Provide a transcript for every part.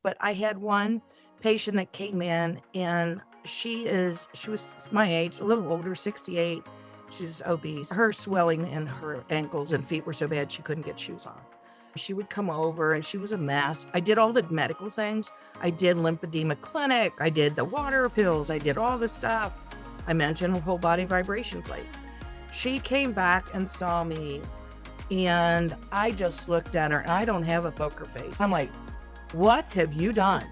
But I had one patient that came in and she was my age, a little older, 68. She's obese. Her swelling in her ankles and feet were so bad she couldn't get shoes on. She would come over and she was a mess. I did all the medical things. I did lymphedema clinic. I did the water pills. I did all the stuff. I mentioned a whole body vibration plate. She came back and saw me and I just looked at her and I don't have a poker face. I'm like, what have you done?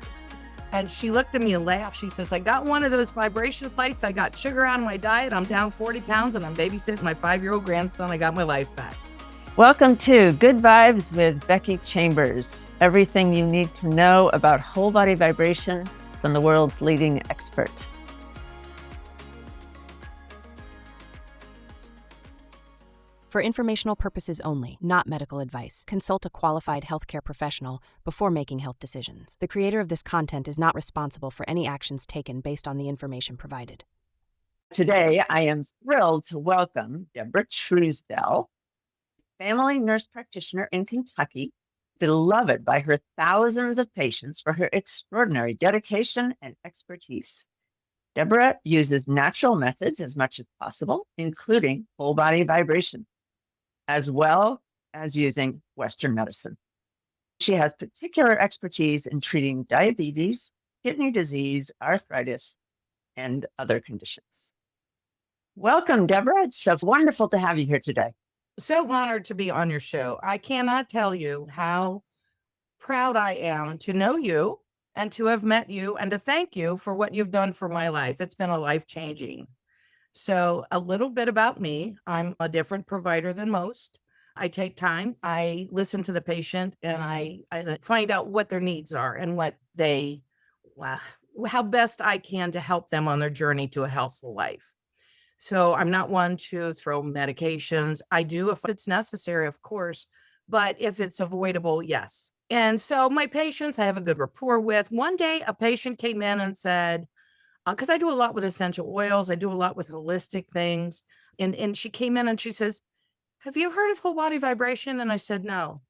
And she looked at me and laughed. She says, I got one of those vibration plates. I got sugar out of my diet. I'm down 40 pounds and I'm babysitting my 5-year-old grandson. I got my life back. Welcome to Good Vibes with Becky Chambers. Everything you need to know about whole body vibration from the world's leading expert. For informational purposes only, not medical advice. Consult a qualified healthcare professional before making health decisions. The creator of this content is not responsible for any actions taken based on the information provided. Today, I am thrilled to welcome Deborah Truesdell, family nurse practitioner in Kentucky, beloved by her thousands of patients for her extraordinary dedication and expertise. Deborah uses natural methods as much as possible, including whole body vibration, as well as using Western medicine. She has particular expertise in treating diabetes, kidney disease, arthritis, and other conditions. Welcome, Deborah. It's so wonderful to have you here today. So honored to be on your show. I cannot tell you how proud I am to know you and to have met you and to thank you for what you've done for my life. It's been a life-changing. So a little bit about me. I'm a different provider than most. I take time. I listen to the patient and I find out what their needs are and what they, how best I can to help them on their journey to a healthful life. So I'm not one to throw medications. I do if it's necessary, of course, but if it's avoidable, yes. And so my patients, I have a good rapport with. One day, a patient came in and said, because I do a lot with essential oils, I do a lot with holistic things. And she came in and she says, have you heard of whole body vibration? And I said, no.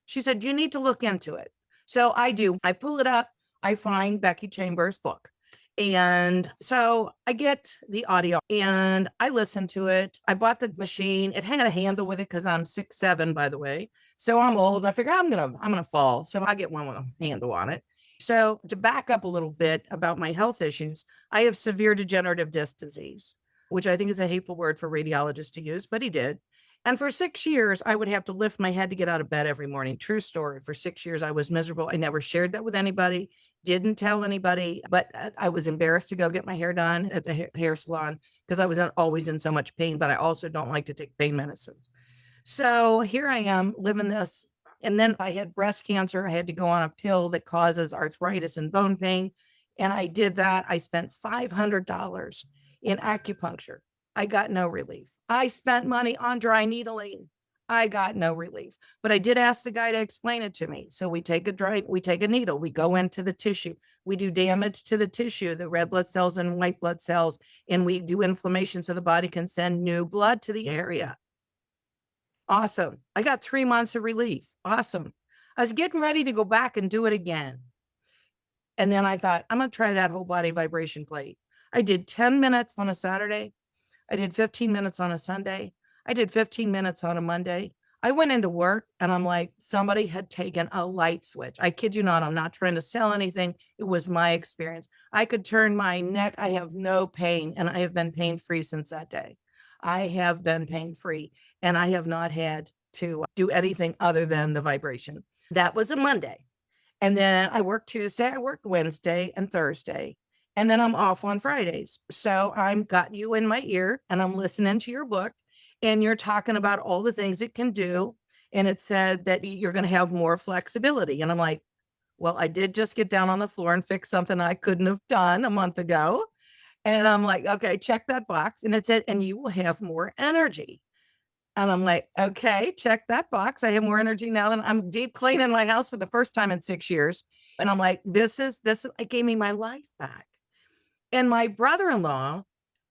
She said, you need to look into it. So I do. I pull it up. I find Becky Chambers' book. And so I get the audio and I listen to it. I bought the machine. It had a handle with it because I'm 6'7", by the way. So I'm old. And I figure I'm gonna fall. So I get one with a handle on it. So to back up a little bit about my health issues, I have severe degenerative disc disease, which I think is a hateful word for radiologists to use, but he did. And for 6 years, I would have to lift my head to get out of bed every morning. True story. For 6 years, I was miserable. I never shared that with anybody, didn't tell anybody, but I was embarrassed to go get my hair done at the hair salon because I was always in so much pain, but I also don't like to take pain medicines. So here I am living this. And then I had breast cancer. I had to go on a pill that causes arthritis and bone pain. And I did that. I spent $500 in acupuncture. I got no relief. I spent money on dry needling. I got no relief. But I did ask the guy to explain it to me. So we take a needle, we go into the tissue, we do damage to the tissue, the red blood cells and white blood cells, and we do inflammation so the body can send new blood to the area. Awesome. I got 3 months of relief. Awesome. I was getting ready to go back and do it again. And then I thought, I'm going to try that whole body vibration plate. I did 10 minutes on a Saturday. I did 15 minutes on a Sunday. I did 15 minutes on a Monday. I went into work and I'm like, somebody had taken a light switch. I kid you not. I'm not trying to sell anything. It was my experience. I could turn my neck. I have no pain and I have been pain-free since that day. I have been pain-free and I have not had to do anything other than the vibration. That was a Monday. And then I worked Tuesday, I worked Wednesday and Thursday. And then I'm off on Fridays. So I'm got you in my ear and I'm listening to your book and you're talking about all the things it can do. And it said that you're going to have more flexibility. And I'm like, well, I did just get down on the floor and fix something I couldn't have done a month ago. And I'm like, okay, check that box. And it said, and you will have more energy. And I'm like, okay, check that box. I have more energy now than I'm deep cleaning my house for the first time in 6 years. And I'm like, it gave me my life back. And my brother-in-law,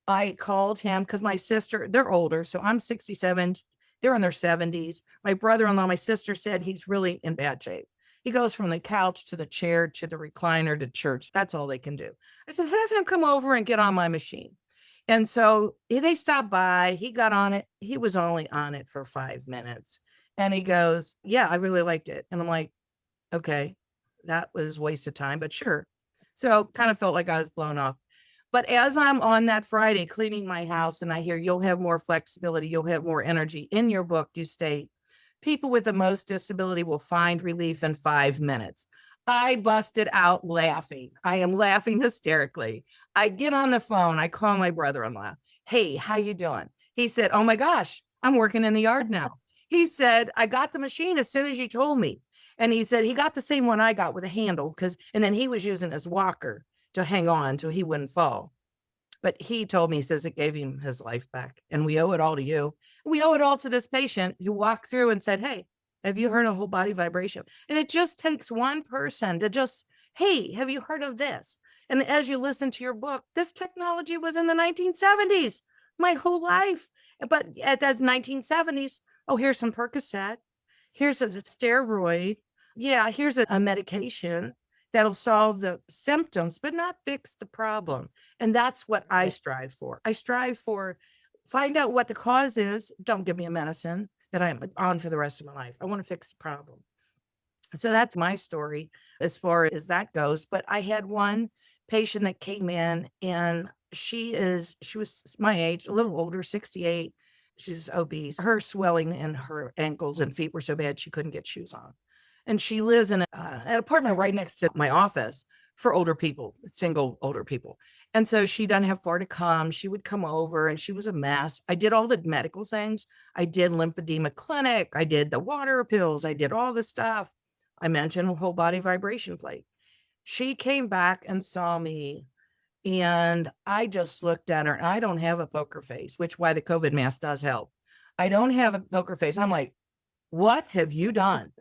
I called him because my sister, they're older. So I'm 67. They're in their 70s. My brother-in-law, my sister said he's really in bad shape. He goes from the couch to the chair to the recliner to church. That's all they can do. I said, have him come over and get on my machine. And so they stopped by. He got on it. He was only on it for 5 minutes. And he goes, yeah, I really liked it. And I'm like, okay, that was a waste of time, but sure. So kind of felt like I was blown off. But as I'm on that Friday cleaning my house and I hear you'll have more flexibility, you'll have more energy. In your book, you state, people with the most disability will find relief in 5 minutes. I busted out laughing. I am laughing hysterically. I get on the phone. I call my brother-in-law. Hey, how you doing? He said, oh my gosh, I'm working in the yard now. He said, I got the machine as soon as you told me. And he said he got the same one I got with a handle and then he was using his walker to hang on so he wouldn't fall. But he told me, he says it gave him his life back. And we owe it all to you. We owe it all to this patient who walked through and said, hey, have you heard of whole body vibration? And it just takes one person to just, hey, have you heard of this? And as you listen to your book, this technology was in the 1970s, my whole life. But at the 1970s, oh, here's some Percocet. Here's a steroid. Yeah, here's a medication that'll solve the symptoms, but not fix the problem. And that's what I strive for. I strive for find out what the cause is. Don't give me a medicine that I'm on for the rest of my life. I want to fix the problem. So that's my story as far as that goes. But I had one patient that came in and she was my age, a little older, 68. She's obese. Her swelling in her ankles and feet were so bad she couldn't get shoes on. And she lives in an apartment right next to my office for older people, single older people. And so she doesn't have far to come. She would come over and she was a mess. I did all the medical things. I did lymphedema clinic. I did the water pills. I did all the stuff. I mentioned whole body vibration plate. She came back and saw me and I just looked at her and I don't have a poker face, which why the COVID mask does help. I don't have a poker face. I'm like, what have you done?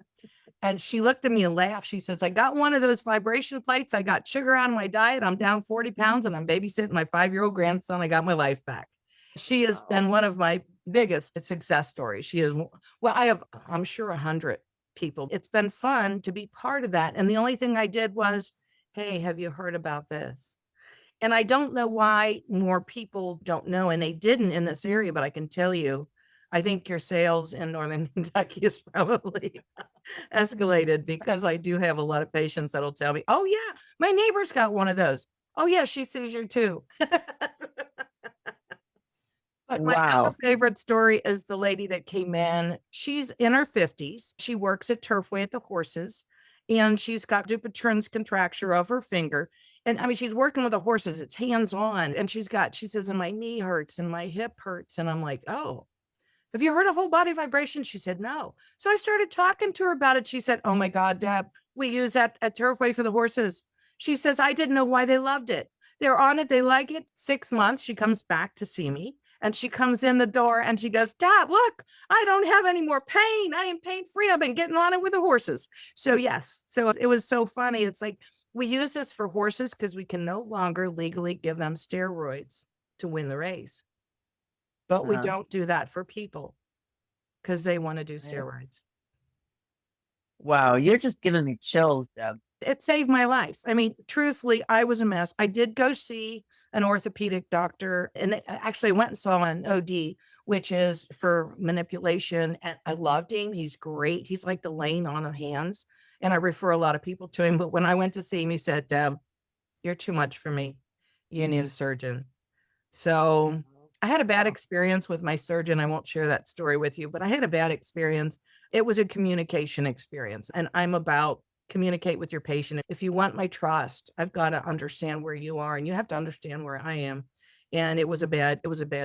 And she looked at me and laughed. She says, I got one of those vibration plates. I got sugar on my diet. I'm down 40 pounds and I'm babysitting my 5-year-old grandson. I got my life back. She has been one of my biggest success stories. She is, well, I'm sure 100 people. It's been fun to be part of that. And the only thing I did was, hey, have you heard about this? And I don't know why more people don't know, and they didn't in this area, but I can tell you, I think your sales in Northern Kentucky is probably escalated because I do have a lot of patients that'll tell me, oh yeah, my neighbor's got one of those. Oh yeah, she sees you too. But my other favorite story is the lady that came in. She's in her 50s. She works at Turfway at the horses, and she's got Dupuytren's contracture of her finger. And I mean, she's working with the horses. It's hands-on. And she says, and my knee hurts and my hip hurts. And I'm like, oh, have you heard of whole body vibration? She said, no. So I started talking to her about it. She said, oh my God, Deb, we use that at Turfway for the horses. She says, I didn't know why they loved it. They're on it. They like it. 6 months. She comes back to see me and she comes in the door and she goes, Deb, look, I don't have any more pain. I am pain-free. I've been getting on it with the horses. So yes. So it was so funny. It's like, we use this for horses because we can no longer legally give them steroids to win the race. But we don't do that for people because they want to do steroids. Wow, you're just giving me chills, Deb. It saved my life. I mean, truthfully, I was a mess. I did go see an orthopedic doctor and I actually went and saw an OD, which is for manipulation. And I loved him. He's great. He's like the laying on of hands. And I refer a lot of people to him. But when I went to see him, he said, Deb, you're too much for me. You need a surgeon. So I had a bad experience with my surgeon. I won't share that story with you, but I had a bad experience. It was a communication experience, and I'm about communicate with your patient. If you want my trust, I've got to understand where you are, and you have to understand where I am. And it was a bad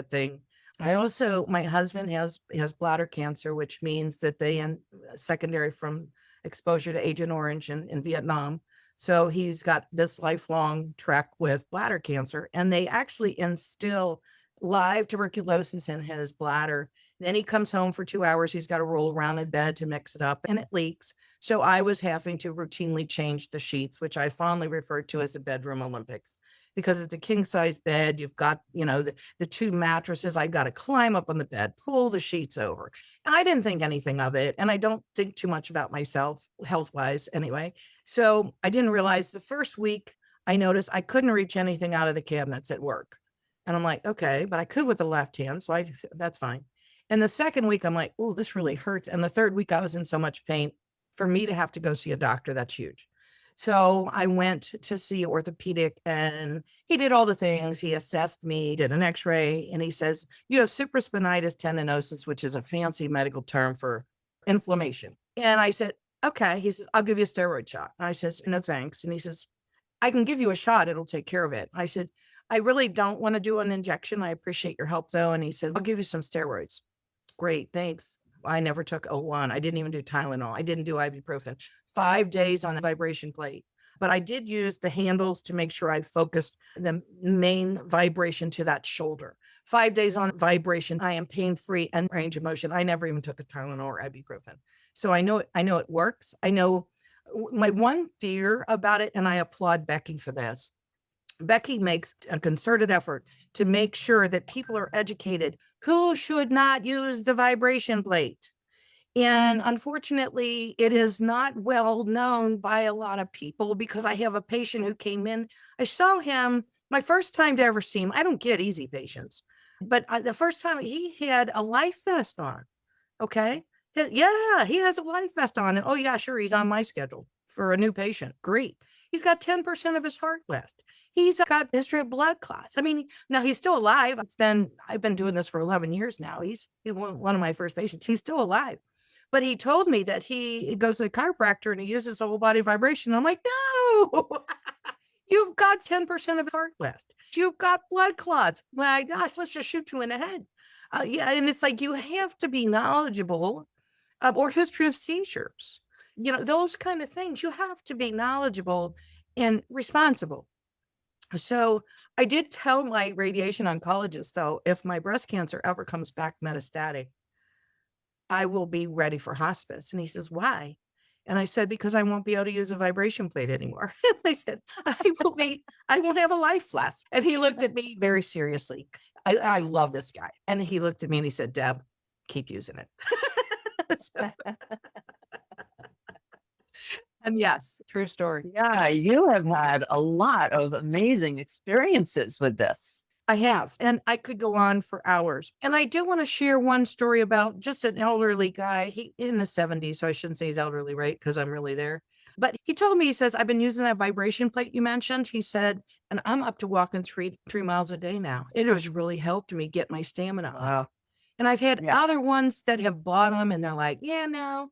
thing. My husband has bladder cancer, which means that secondary from exposure to Agent Orange in Vietnam. So he's got this lifelong trek with bladder cancer, and they actually instill live tuberculosis in his bladder. Then he comes home for 2 hours. He's got to roll around in bed to mix it up and it leaks. So I was having to routinely change the sheets, which I fondly refer to as the bedroom Olympics, because it's a king size bed. You've got, the two mattresses. I got to climb up on the bed, pull the sheets over. And I didn't think anything of it. And I don't think too much about myself health wise anyway. So I didn't realize the first week I noticed I couldn't reach anything out of the cabinets at work. And I'm like, okay, but I could with the left hand. So that's fine. And the second week, I'm like, oh, this really hurts. And the third week, I was in so much pain. For me to have to go see a doctor, that's huge. So I went to see orthopedic and he did all the things. He assessed me, did an x-ray, and he says, you have supraspinatus tendinosis, which is a fancy medical term for inflammation. And I said, okay. He says, I'll give you a steroid shot. And I says, no, thanks. And he says, I can give you a shot. It'll take care of it. I said, I really don't want to do an injection. I appreciate your help though. And he said, I'll give you some steroids. Great, thanks. I never took O1. I didn't even do Tylenol. I didn't do ibuprofen. 5 days on the vibration plate. But I did use the handles to make sure I focused the main vibration to that shoulder. 5 days on vibration. I am pain-free and range of motion. I never even took a Tylenol or ibuprofen. So I know it works. I know my one fear about it, and I applaud Becky for this. Becky makes a concerted effort to make sure that people are educated who should not use the vibration plate. And unfortunately, it is not well known by a lot of people because I have a patient who came in. I saw him my first time to ever see him. I don't get easy patients, but the first time he had a life vest on. Okay. Yeah, he has a life vest on. And oh, yeah, sure. He's on my schedule for a new patient. Great. He's got 10% of his heart left. He's got history of blood clots. I mean, now he's still alive. I've been doing this for 11 years now. He's one of my first patients. He's still alive. But he told me that he goes to the chiropractor and he uses the whole body vibration. I'm like, no, you've got 10% of heart left. You've got blood clots. My gosh, let's just shoot you in the head. Yeah. And it's like, you have to be knowledgeable or history of seizures, those kind of things. You have to be knowledgeable and responsible. So I did tell my radiation oncologist, though, if my breast cancer ever comes back metastatic, I will be ready for hospice. And he says, why? And I said, because I won't be able to use a vibration plate anymore. I said, I won't have a life left. And he looked at me very seriously. I love this guy. And he looked at me and he said, Deb, keep using it. And yes, true story. Yeah, you have had a lot of amazing experiences with this. I have, and I could go on for hours. And I do want to share one story about just an elderly guy. He in the 70s, so I shouldn't say he's elderly, right? Because I'm really there. But he told me, he says, I've been using that vibration plate you mentioned. He said, and I'm up to walking three miles a day now. It has really helped me get my stamina up. Wow. And I've had other ones that have bought them and they're like, yeah,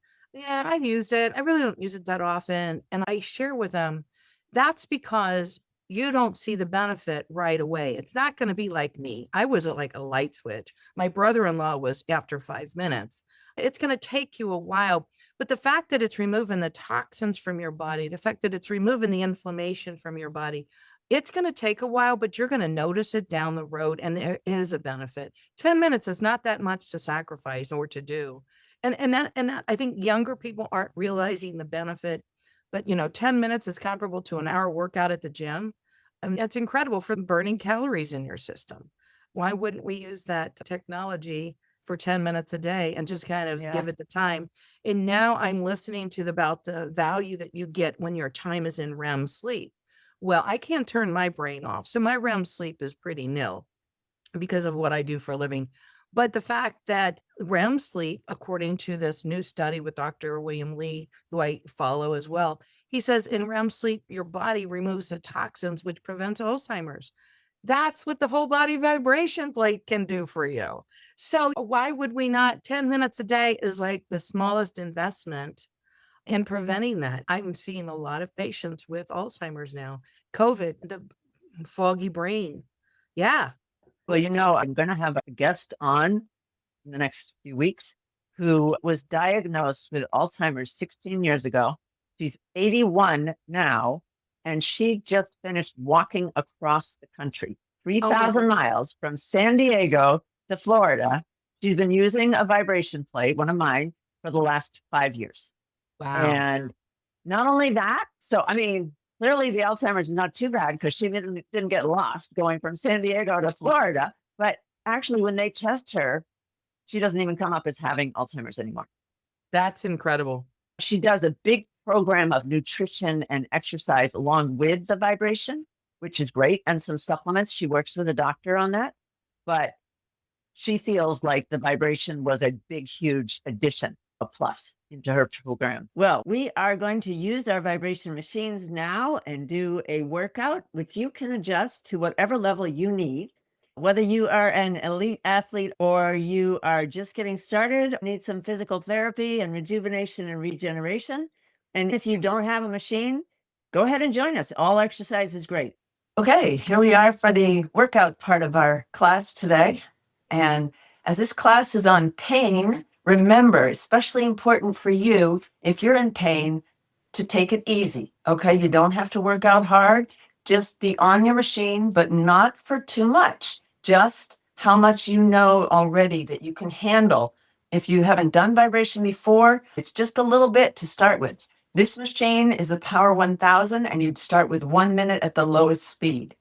I've used it. I really don't use it that often. And I share with them, that's because you don't see the benefit right away. It's not going to be like me. I was like a light switch. My brother-in-law was after 5 minutes. It's going to take you a while. But the fact that it's removing the toxins from your body, the fact that it's removing the inflammation from your body, it's going to take a while, but you're going to notice it down the road. And there is a benefit. 10 minutes is not that much to sacrifice or to do. And that I think younger people aren't realizing the benefit, but 10 minutes is comparable to an hour workout at the gym. I mean, it's incredible for burning calories in your system. Why wouldn't we use that technology for 10 minutes a day and just kind of give it the time? And now I'm listening to about the value that you get when your time is in REM sleep. Well, I can't turn my brain off. So my REM sleep is pretty nil because of what I do for a living. But the fact that REM sleep, according to this new study with Dr. William Lee, who I follow as well, he says in REM sleep, your body removes the toxins, which prevents Alzheimer's. That's what the whole body vibration plate can do for you. So why would we not? 10 minutes a day is like the smallest investment in preventing that. I'm seeing a lot of patients with Alzheimer's now, COVID, the foggy brain. Yeah. Well, I'm going to have a guest on in the next few weeks who was diagnosed with Alzheimer's 16 years ago. She's 81 now, and she just finished walking across the country, 3,000 miles from San Diego to Florida. She's been using a vibration plate, one of mine, for the last 5 years. Wow. And not only that, so, I mean, clearly the Alzheimer's is not too bad because she didn't get lost going from San Diego to Florida. But actually, when they test her, she doesn't even come up as having Alzheimer's anymore. That's incredible. She does a big program of nutrition and exercise along with the vibration, which is great, and some supplements. She works with a doctor on that, but she feels like the vibration was a big, huge addition, a plus into her program. Well, we are going to use our vibration machines now and do a workout, which you can adjust to whatever level you need. Whether you are an elite athlete or you are just getting started, need some physical therapy and rejuvenation and regeneration. And if you don't have a machine, go ahead and join us. All exercise is great. Okay, here we are for the workout part of our class today. And as this class is on pain, remember, especially important for you, if you're in pain, to take it easy. Okay, you don't have to work out hard. Just be on your machine, but not for too much. Just how much you know already that you can handle. If you haven't done vibration before, it's just a little bit to start with. This machine is the Power 1000, and you'd start with 1 minute at the lowest speed.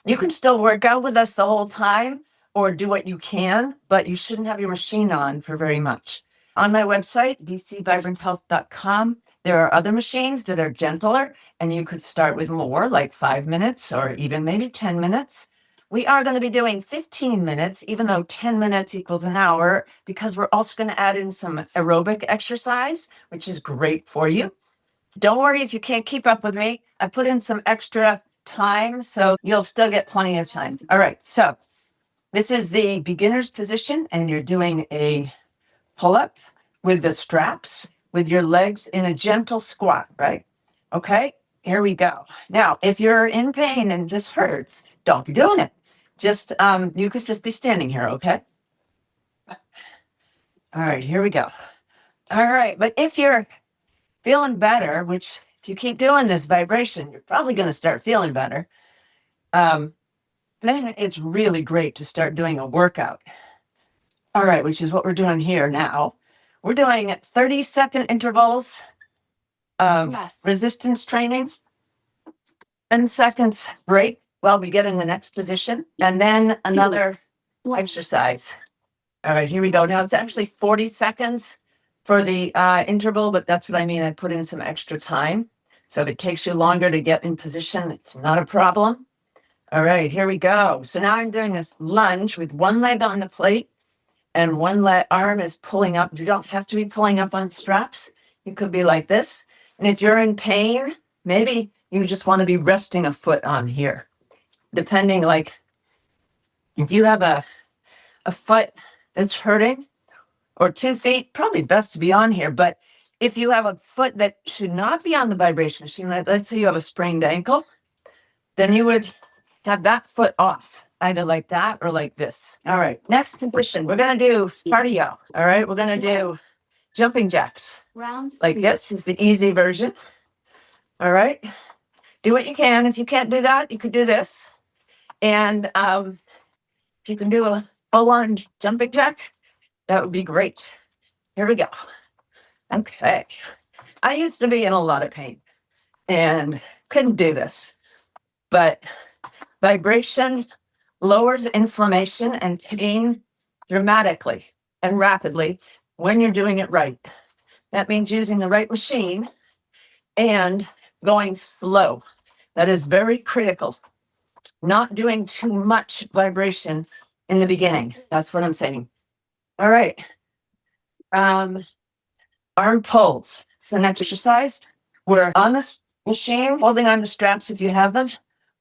You can still work out with us the whole time or do what you can, but you shouldn't have your machine on for very much. On my website, bcvibranthealth.com, there are other machines that are gentler, and you could start with more, like 5 minutes or even maybe 10 minutes. We are going to be doing 15 minutes, even though 10 minutes equals an hour, because we're also going to add in some aerobic exercise, which is great for you. Don't worry if you can't keep up with me. I put in some extra time, so you'll still get plenty of time. All right, so this is the beginner's position, and you're doing a pull-up with the straps, with your legs in a gentle squat, right? Okay, here we go. Now, if you're in pain and this hurts, don't be doing it. Just, you could just be standing here, okay? All right, here we go. All right, but if you're feeling better, which if you keep doing this vibration, you're probably going to start feeling better. Then it's really great to start doing a workout. All right, which is what we're doing here now. We're doing 30-second intervals of resistance training, 10 seconds break while we get in the next position, and then another exercise. All right, here we go. Now it's actually 40 seconds for the interval, but that's what I mean. I put in some extra time. So if it takes you longer to get in position, it's not a problem. All right, here we go. So now I'm doing this lunge with one leg on the plate and one arm is pulling up. You don't have to be pulling up on straps. You could be like this. And if you're in pain, maybe you just want to be resting a foot on here. Depending, like if you have a foot that's hurting or 2 feet, probably best to be on here. But if you have a foot that should not be on the vibration machine, like let's say you have a sprained ankle, then you would have that foot off, either like that or like this. All right, next position, we're going to do cardio. All right, we're going to do jumping jacks. Round. Like this is the easy version. All right, do what you can. If you can't do that, you could do this. And if you can do a full-on jumping jack, that would be great. Here we go. Okay. I used to be in a lot of pain and couldn't do this, but vibration lowers inflammation and pain dramatically and rapidly when you're doing it right. That means using the right machine and going slow. That is very critical. Not doing too much vibration in the beginning. That's what I'm saying. All right. Arm pulls. It's an exercise. We're on the machine, holding on to straps if you have them,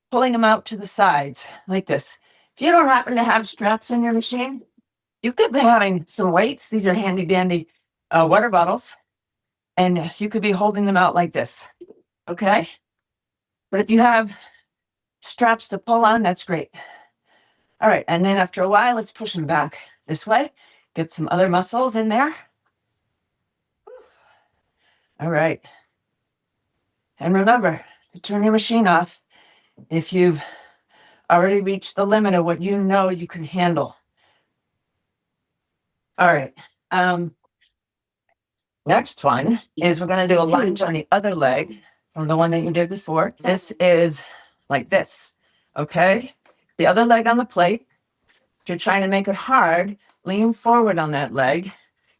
pulling them out to the sides like this. If you don't happen to have straps in your machine, you could be having some weights. These are handy dandy water bottles. And you could be holding them out like this. Okay. But if you have straps to pull on, that's great. All right. And then after a while, let's push them back this way. Get some other muscles in there. All right. And remember to turn your machine off if you've already reached the limit of what you know you can handle. All right. Next one is we're going to do a lunge on the other leg. from the one that you did before. This is like this, okay? The other leg on the plate. If you're trying to make it hard, lean forward on that leg,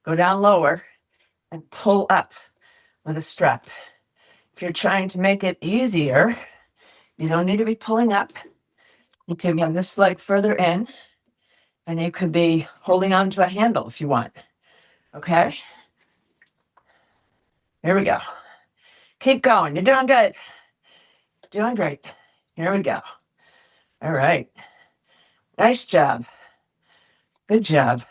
go down lower, and pull up with a strap. If you're trying to make it easier, you don't need to be pulling up. You can get this leg further in, and you could be holding on to a handle if you want. Okay? Here we go. Keep going. You're doing good. Doing great. Here we go. All right. Nice job. Good job.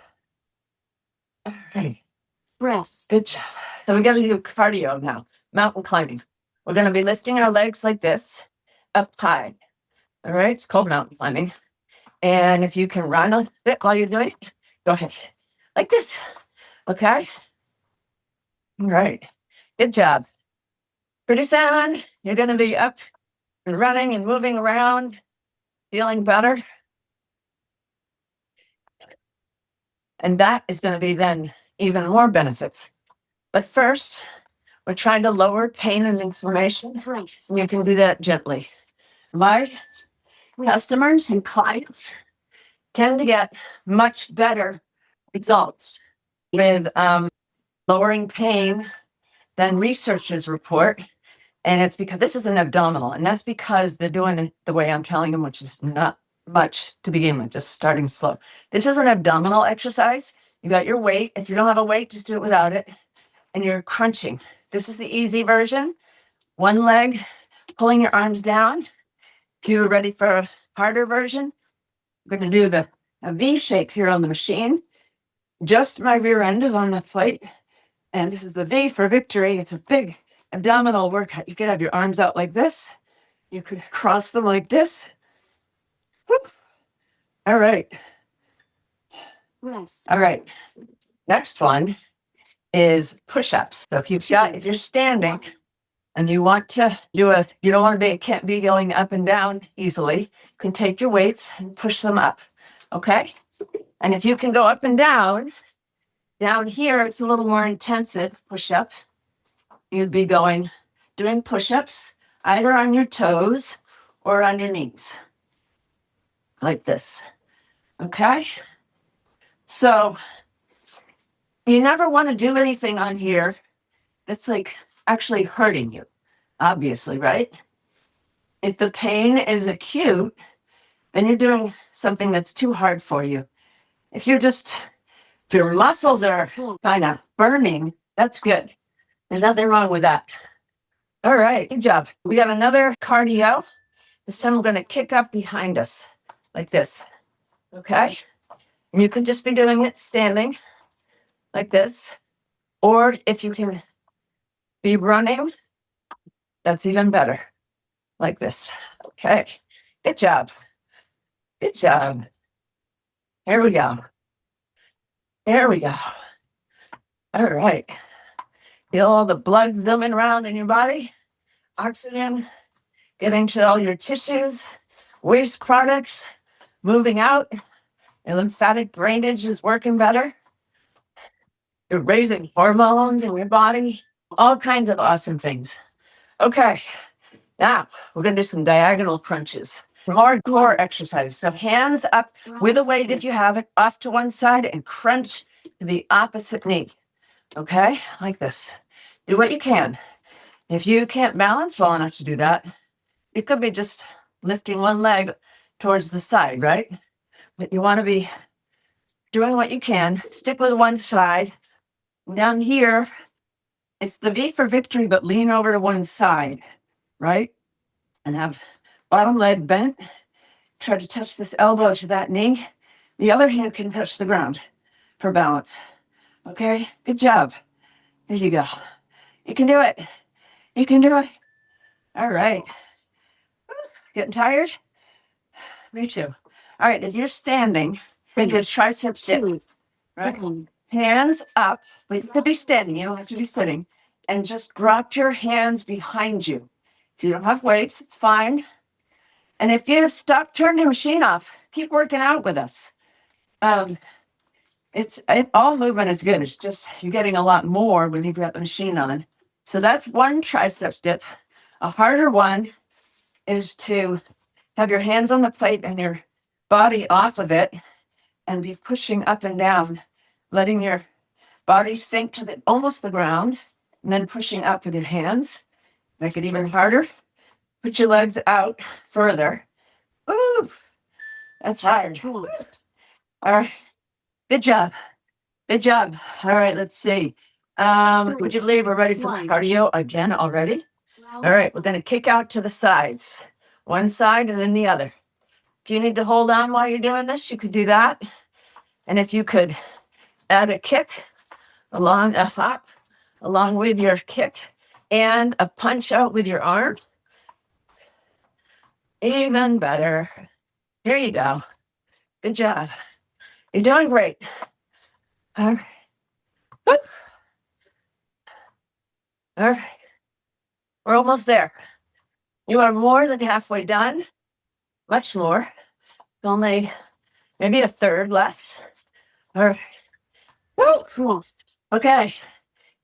All right. Rest. Good job. So we got to do cardio now. Mountain climbing. We're going to be lifting our legs like this, up high. All right. It's called mountain climbing. And if you can run a bit while you're doing it, go ahead. Like this. Okay. All right. Good job. Pretty soon, you're going to be up and running and moving around, feeling better. And that is going to be then even more benefits. But first, we're trying to lower pain and inflammation. Rest. You can do that gently. My customers and clients tend to get much better results with lowering pain than researchers report. And it's because this is an abdominal, and that's because they're doing it the way I'm telling them, which is not much to begin with, just starting slow. This is an abdominal exercise. You got your weight. If you don't have a weight, just do it without it. And you're crunching. This is the easy version. One leg, pulling your arms down. If you're ready for a harder version, we're going to do a V shape here on the machine. Just my rear end is on the plate. And this is the V for victory. It's a big abdominal workout. You could have your arms out like this. You could cross them like this. Whoop. All right. Rest. All right. Next one is push-ups. So if you're standing and you want to do you don't want to can't be going up and down easily, you can take your weights and push them up. Okay. And if you can go up and down here, it's a little more intensive push-up. You'd be doing push-ups either on your toes or on your knees, like this. Okay? So you never want to do anything on here that's like actually hurting you, obviously, right? If the pain is acute, then you're doing something that's too hard for you. If your muscles are kind of burning, that's good. There's nothing wrong with that. All right, good job. We got another cardio. This time we're going to kick up behind us like this. Okay? And you can just be doing it standing like this. Or if you can be running, that's even better. Like this. Okay. Good job. Good job. Here we go. Here we go. All right. Feel all the blood zooming around in your body. Oxygen getting to all your tissues, waste products moving out. Your lymphatic drainage is working better. You're raising hormones in your body. All kinds of awesome things. Okay. Now we're going to do some diagonal crunches. More core exercise. So hands up with a weight if you have it, off to one side and crunch to the opposite knee. Okay, like this. Do what you can. If you can't balance well enough to do that, it could be just lifting one leg towards the side, right? But you want to be doing what you can. Stick with one side. Down here, it's the V for victory, but lean over to one side, right? And have bottom leg bent. Try to touch this elbow to that knee. The other hand can touch the ground for balance. Okay, good job. There you go. You can do it. You can do it. All right. Getting tired? Me too. All right, if you're standing, bring your triceps dip, right? Hands up, but you could be standing. You don't have to be sitting. And just drop your hands behind you. If you don't have weights, it's fine. And if you're stuck, turn your machine off. Keep working out with us. All movement is good. It's just you're getting a lot more when you've got the machine on. So that's one triceps dip. A harder one is to have your hands on the plate and your body off of it and be pushing up and down, letting your body sink to almost the ground, and then pushing up with your hands. Make it even harder. Put your legs out further. Ooh, that's hard. All right, good job. Good job. All right, let's see. Would you believe we're ready for cardio again already? All right, we're going to kick out to the sides, one side and then the other. If you need to hold on while you're doing this, you could do that. And if you could add a kick along, a hop along with your kick and a punch out with your arm, even better. Here you go. Good job. You're doing great. All right. All right. We're almost there. You are more than halfway done. Much more. Only maybe a third left. All right. Woo. Okay.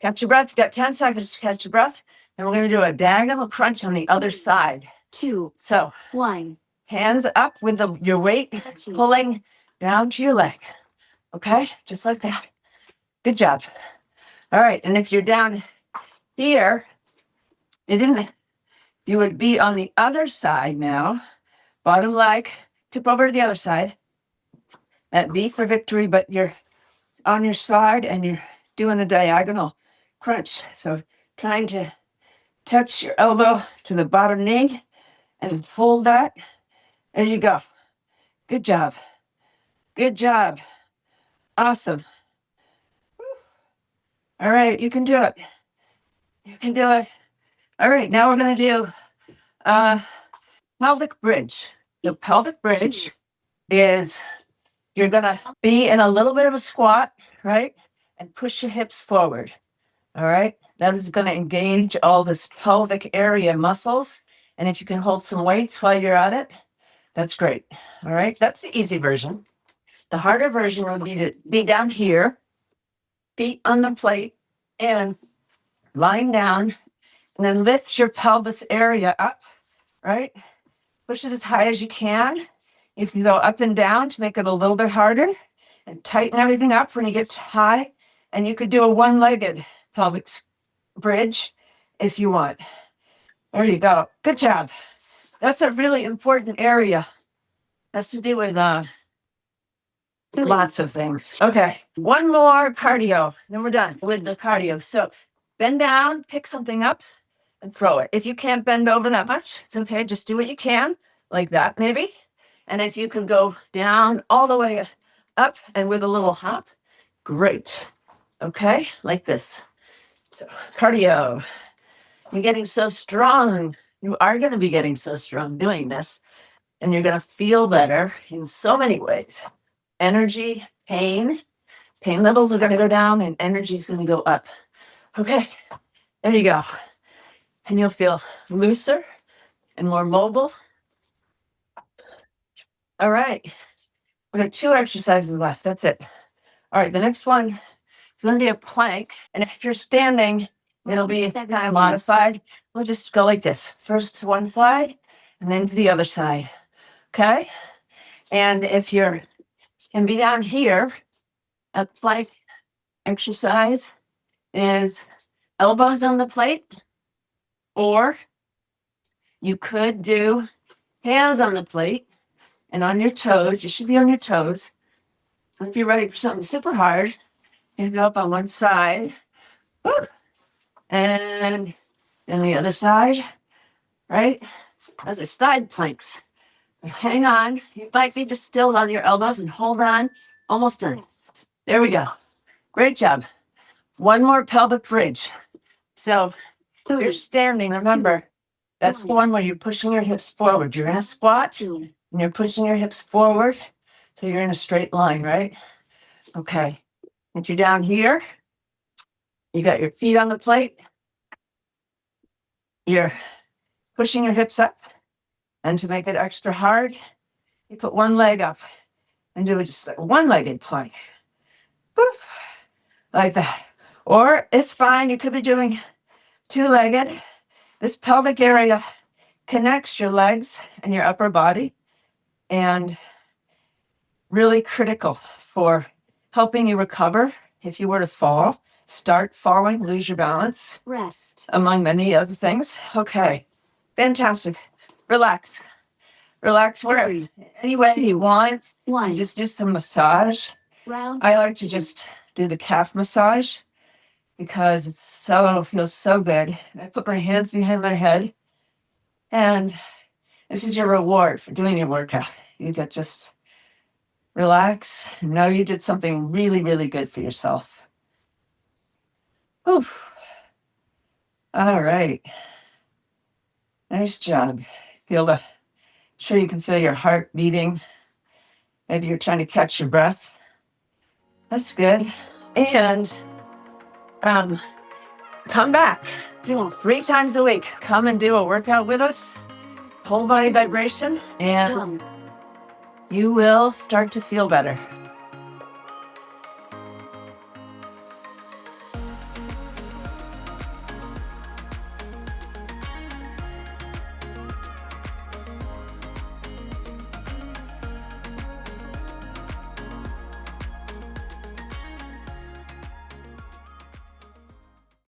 Catch your breath. Got 10 seconds to catch your breath. And we're going to do a diagonal crunch on the other side. 2, So 1. hands up with your weight pulling down to your leg. Okay, just like that. Good job. All right, and if you're down here, you would be on the other side now. Bottom leg, tip over to the other side. That V for victory, but you're on your side and you're doing a diagonal crunch. So trying to touch your elbow to the bottom knee and fold that as you go. Good job. Good job. Awesome. All right, you can do it. You can do it. All right, now we're going to do pelvic bridge. The pelvic bridge is you're going to be in a little bit of a squat, right? And push your hips forward. All right, that is going to engage all this pelvic area muscles. And if you can hold some weights while you're at it, that's great. All right, that's the easy version. The harder version would be to be down here, feet on the plate, and lying down, and then lift your pelvis area up, right? Push it as high as you can. You can go up and down to make it a little bit harder and tighten everything up when you get high. And you could do a one-legged pelvic bridge if you want. There you go. Good job. That's a really important area. Has to do with lots of things. Okay, one more cardio, then we're done with the cardio. So bend down, pick something up, and throw it. If you can't bend over that much, it's okay. Just do what you can, like that maybe. And if you can go down all the way up and with a little hop, great. Okay, like this. So cardio. You're getting so strong. You are going to be getting so strong doing this. And you're going to feel better in so many ways. Energy, pain levels are going to go down and energy is going to go up. Okay, there you go. And you'll feel looser and more mobile. All right, we got 2 exercises left. That's it. All right, the next one is going to be a plank. And if you're standing, it'll be kind of modified. We'll just go like this. First to one side and then to the other side. Okay, and if you're can be down here, a plank exercise is elbows on the plate, or you could do hands on the plate and on your toes. You should be on your toes. If you're ready for something super hard, you go up on one side, and then the other side, right? Those are side planks. Hang on. You might be just still on your elbows and hold on. Almost done. There we go. Great job. One more pelvic bridge. So if you're standing, remember, that's the one where you're pushing your hips forward. You're in a squat and you're pushing your hips forward. So you're in a straight line, right? Okay. If you're down here, you got your feet on the plate. You're pushing your hips up. And to make it extra hard, you put one leg up and do just a one-legged plank. Woof, like that. Or it's fine. You could be doing two-legged. This pelvic area connects your legs and your upper body, and really critical for helping you recover if you were to fall, start falling, lose your balance, Rest. among many other things. Okay, fantastic. Relax. Relax where Three, any way you want. one. Just do some massage. Round. I like to just do the calf massage because it feels so good. I put my hands behind my head, and this is your reward for doing your workout. You get just relax and know you did something really, really good for yourself. Oof. All right. Nice job. Sure you can feel your heart beating. Maybe you're trying to catch your breath. That's good. And come back 3 times a week. Come and do a workout with us. Whole body vibration, and you will start to feel better.